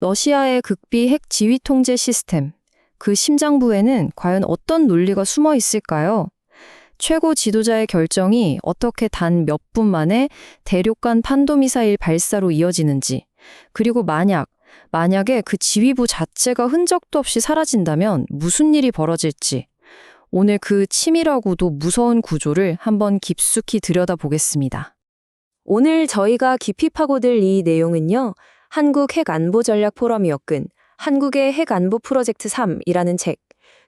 러시아의 극비 핵 지휘 통제 시스템, 그 심장부에는 과연 어떤 논리가 숨어 있을까요? 최고 지도자의 결정이 어떻게 단 몇 분 만에 대륙간 탄도미사일 발사로 이어지는지, 그리고 만약에 그 지휘부 자체가 흔적도 없이 사라진다면 무슨 일이 벌어질지, 오늘 그 치밀하고도 무서운 구조를 한번 깊숙이 들여다보겠습니다. 오늘 저희가 깊이 파고들 이 내용은요, 한국 핵안보전략 포럼이 엮은 한국의 핵안보 프로젝트 3이라는 책,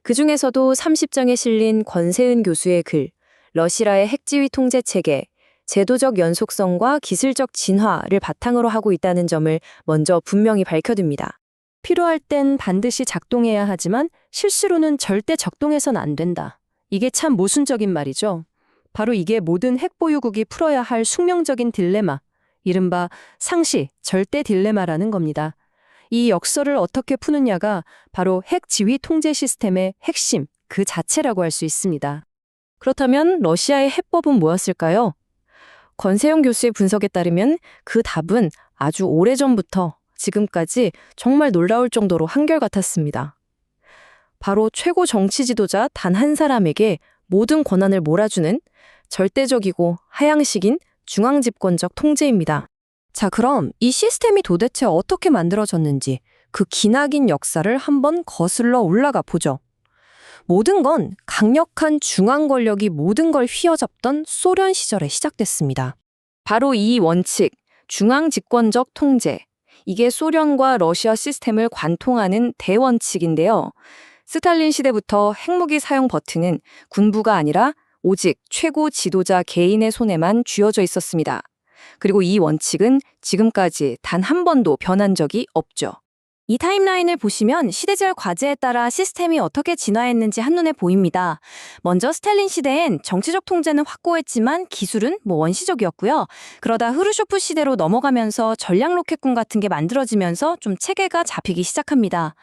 그 중에서도 30장에 실린 권세은 교수의 글, 러시아의 핵지휘 통제 체계, 제도적 연속성과 기술적 진화를 바탕으로 하고 있다는 점을 먼저 분명히 밝혀둡니다. 필요할 땐 반드시 작동해야 하지만 실수로는 절대 적동해선 안 된다. 이게 참 모순적인 말이죠. 바로 이게 모든 핵보유국이 풀어야 할 숙명적인 딜레마, 이른바 상시, 절대 딜레마라는 겁니다. 이 역설을 어떻게 푸느냐가 바로 핵지휘 통제 시스템의 핵심, 그 자체라고 할 수 있습니다. 그렇다면 러시아의 해법은 뭐였을까요? 권세영 교수의 분석에 따르면 그 답은 아주 오래전부터 지금까지 정말 놀라울 정도로 한결같았습니다. 바로 최고 정치 지도자 단 한 사람에게 모든 권한을 몰아주는 절대적이고 하향식인 중앙집권적 통제입니다. 자, 그럼 이 시스템이 도대체 어떻게 만들어졌는지 그 기나긴 역사를 한번 거슬러 올라가 보죠. 모든 건 강력한 중앙 권력이 모든 걸 휘어잡던 소련 시절에 시작됐습니다. 바로 이 원칙, 중앙집권적 통제. 이게 소련과 러시아 시스템을 관통하는 대원칙인데요. 스탈린 시대부터 핵무기 사용 버튼은 군부가 아니라 오직 최고 지도자 개인의 손에만 쥐어져 있었습니다. 그리고 이 원칙은 지금까지 단 한 번도 변한 적이 없죠. 이 타임라인을 보시면 시대적 과제에 따라 시스템이 어떻게 진화했는지 한눈에 보입니다. 먼저 스탈린 시대엔 정치적 통제는 확고했지만 기술은 원시적이었고요. 그러다 흐르쇼프 시대로 넘어가면서 전략 로켓군 같은 게 만들어지면서 좀 체계가 잡히기 시작합니다.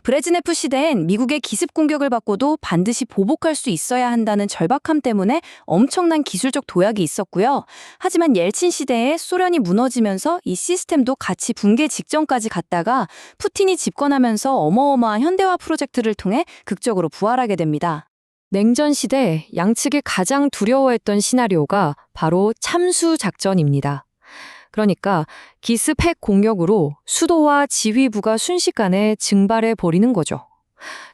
브레즈네프 시대엔 미국의 기습 공격을 받고도 반드시 보복할 수 있어야 한다는 절박함 때문에 엄청난 기술적 도약이 있었고요. 하지만 옐친 시대에 소련이 무너지면서 이 시스템도 같이 붕괴 직전까지 갔다가 푸틴이 집권하면서 어마어마한 현대화 프로젝트를 통해 극적으로 부활하게 됩니다. 냉전 시대 양측이 가장 두려워했던 시나리오가 바로 참수 작전입니다. 그러니까 기습 핵 공격으로 수도와 지휘부가 순식간에 증발해 버리는 거죠.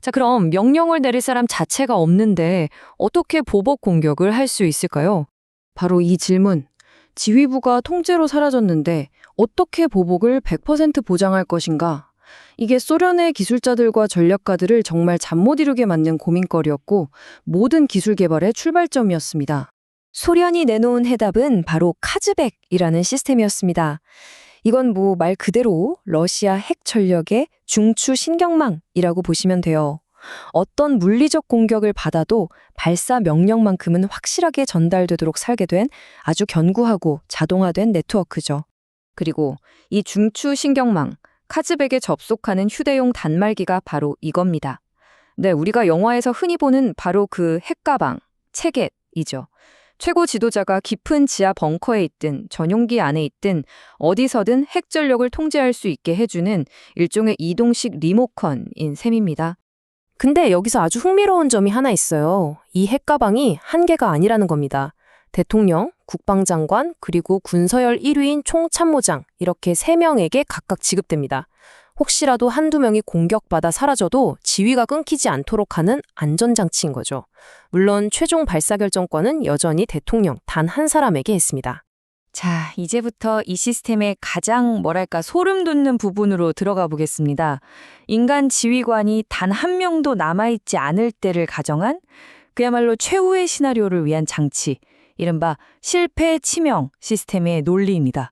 자, 그럼 명령을 내릴 사람 자체가 없는데 어떻게 보복 공격을 할 수 있을까요? 바로 이 질문. 지휘부가 통째로 사라졌는데 어떻게 보복을 100% 보장할 것인가? 이게 소련의 기술자들과 전략가들을 정말 잠 못 이루게 만든 고민거리였고 모든 기술 개발의 출발점이었습니다. 소련이 내놓은 해답은 바로 카즈백이라는 시스템이었습니다. 이건 말 그대로 러시아 핵 전력의 중추 신경망이라고 보시면 돼요. 어떤 물리적 공격을 받아도 발사 명령만큼은 확실하게 전달되도록 설계된 아주 견고하고 자동화된 네트워크죠. 그리고 이 중추 신경망, 카즈백에 접속하는 휴대용 단말기가 바로 이겁니다. 네, 우리가 영화에서 흔히 보는 바로 그 핵가방, 체겟이죠. 최고 지도자가 깊은 지하 벙커에 있든 전용기 안에 있든 어디서든 핵 전력을 통제할 수 있게 해주는 일종의 이동식 리모컨인 셈입니다. 근데 여기서 아주 흥미로운 점이 하나 있어요. 이 핵가방이 한 개가 아니라는 겁니다. 대통령, 국방장관, 그리고 군서열 1위인 총참모장 이렇게 3명에게 각각 지급됩니다. 혹시라도 한두 명이 공격받아 사라져도 지휘가 끊기지 않도록 하는 안전장치인 거죠. 물론 최종 발사 결정권은 여전히 대통령 단 한 사람에게 있습니다. 자, 이제부터 이 시스템의 가장 소름 돋는 부분으로 들어가 보겠습니다. 인간 지휘관이 단 한 명도 남아있지 않을 때를 가정한 그야말로 최후의 시나리오를 위한 장치, 이른바 실패 치명 시스템의 논리입니다.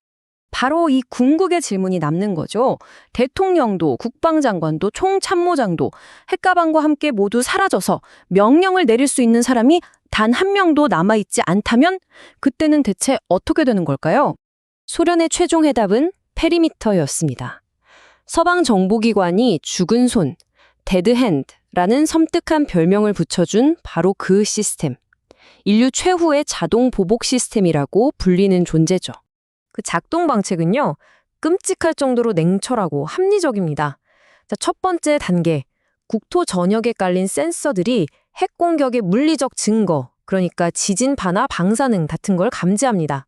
바로 이 궁극의 질문이 남는 거죠. 대통령도 국방장관도 총참모장도 핵가방과 함께 모두 사라져서 명령을 내릴 수 있는 사람이 단 한 명도 남아있지 않다면 그때는 대체 어떻게 되는 걸까요? 소련의 최종 해답은 페리미터였습니다. 서방 정보기관이 죽은 손, 데드핸드라는 섬뜩한 별명을 붙여준 바로 그 시스템. 인류 최후의 자동 보복 시스템이라고 불리는 존재죠. 그 작동 방책은요, 끔찍할 정도로 냉철하고 합리적입니다. 자, 첫 번째 단계. 국토 전역에 깔린 센서들이 핵 공격의 물리적 증거, 그러니까 지진 반화 방사능 같은 걸 감지합니다.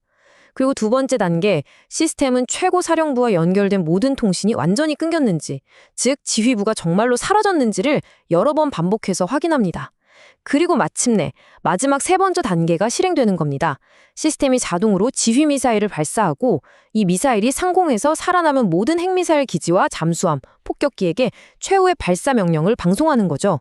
그리고 두 번째 단계, 시스템은 최고 사령부와 연결된 모든 통신이 완전히 끊겼는지, 즉 지휘부가 정말로 사라졌는지를 여러 번 반복해서 확인합니다. 그리고 마침내 마지막 세 번째 단계가 실행되는 겁니다. 시스템이 자동으로 지휘 미사일을 발사하고 이 미사일이 상공에서 살아남은 모든 핵미사일 기지와 잠수함, 폭격기에게 최후의 발사 명령을 방송하는 거죠.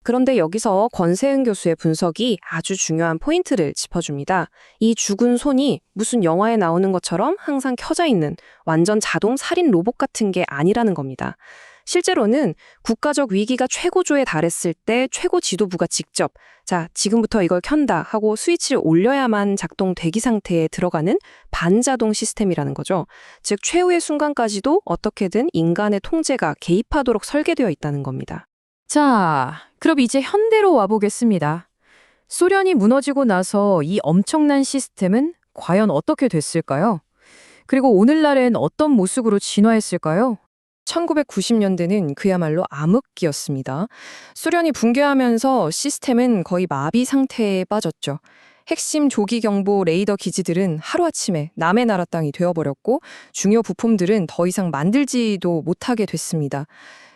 그런데 여기서 권세은 교수의 분석이 아주 중요한 포인트를 짚어줍니다. 이 죽은 손이 무슨 영화에 나오는 것처럼 항상 켜져 있는 완전 자동 살인 로봇 같은 게 아니라는 겁니다. 실제로는 국가적 위기가 최고조에 달했을 때 최고 지도부가 직접 자, 지금부터 이걸 켠다 하고 스위치를 올려야만 작동 대기 상태에 들어가는 반자동 시스템이라는 거죠. 즉 최후의 순간까지도 어떻게든 인간의 통제가 개입하도록 설계되어 있다는 겁니다. 자, 그럼 이제 현대로 와보겠습니다. 소련이 무너지고 나서 이 엄청난 시스템은 과연 어떻게 됐을까요? 그리고 오늘날엔 어떤 모습으로 진화했을까요? 1990년대는 그야말로 암흑기였습니다. 소련이 붕괴하면서 시스템은 거의 마비 상태에 빠졌죠. 핵심 조기 경보 레이더 기지들은 하루아침에 남의 나라 땅이 되어버렸고 중요 부품들은 더 이상 만들지도 못하게 됐습니다.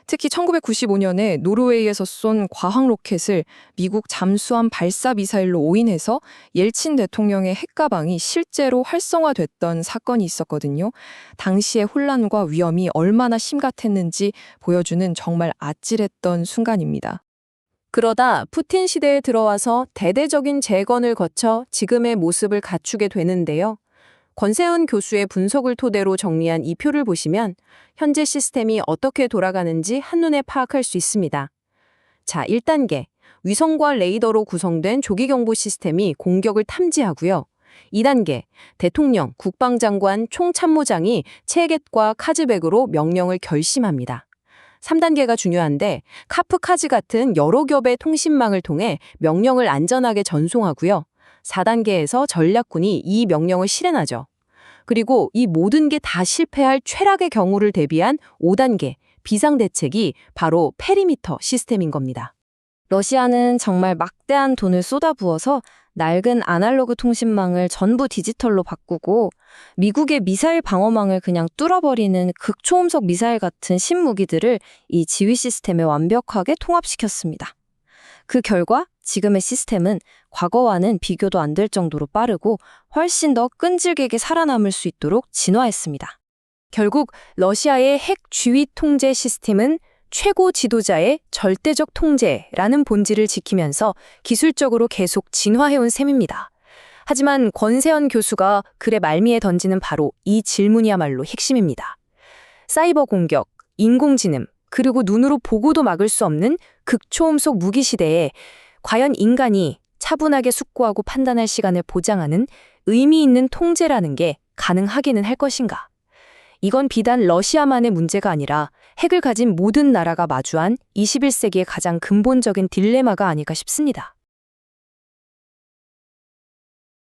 특히 1995년에 노르웨이에서 쏜 과학 로켓을 미국 잠수함 발사 미사일로 오인해서 옐친 대통령의 핵가방이 실제로 활성화됐던 사건이 있었거든요. 당시의 혼란과 위험이 얼마나 심각했는지 보여주는 정말 아찔했던 순간입니다. 그러다 푸틴 시대에 들어와서 대대적인 재건을 거쳐 지금의 모습을 갖추게 되는데요. 권세은 교수의 분석을 토대로 정리한 이 표를 보시면 현재 시스템이 어떻게 돌아가는지 한눈에 파악할 수 있습니다. 자, 1단계. 위성과 레이더로 구성된 조기경보 시스템이 공격을 탐지하고요. 2단계. 대통령, 국방장관, 총참모장이 체겟과 카즈백으로 명령을 결심합니다. 3단계가 중요한데 카프카즈 같은 여러 겹의 통신망을 통해 명령을 안전하게 전송하고요. 4단계에서 전략군이 이 명령을 실행하죠. 그리고 이 모든 게 다 실패할 최악의 경우를 대비한 5단계 비상대책이 바로 페리미터 시스템인 겁니다. 러시아는 정말 막대한 돈을 쏟아부어서 낡은 아날로그 통신망을 전부 디지털로 바꾸고 미국의 미사일 방어망을 그냥 뚫어버리는 극초음속 미사일 같은 신무기들을 이 지휘 시스템에 완벽하게 통합시켰습니다. 그 결과 지금의 시스템은 과거와는 비교도 안 될 정도로 빠르고 훨씬 더 끈질기게 살아남을 수 있도록 진화했습니다. 결국 러시아의 핵 지휘 통제 시스템은 최고 지도자의 절대적 통제라는 본질을 지키면서 기술적으로 계속 진화해온 셈입니다. 하지만 권세현 교수가 글의 말미에 던지는 바로 이 질문이야말로 핵심입니다. 사이버 공격, 인공지능, 그리고 눈으로 보고도 막을 수 없는 극초음속 무기 시대에 과연 인간이 차분하게 숙고하고 판단할 시간을 보장하는 의미 있는 통제라는 게 가능하기는 할 것인가? 이건 비단 러시아만의 문제가 아니라 핵을 가진 모든 나라가 마주한 21세기의 가장 근본적인 딜레마가 아닐까 싶습니다.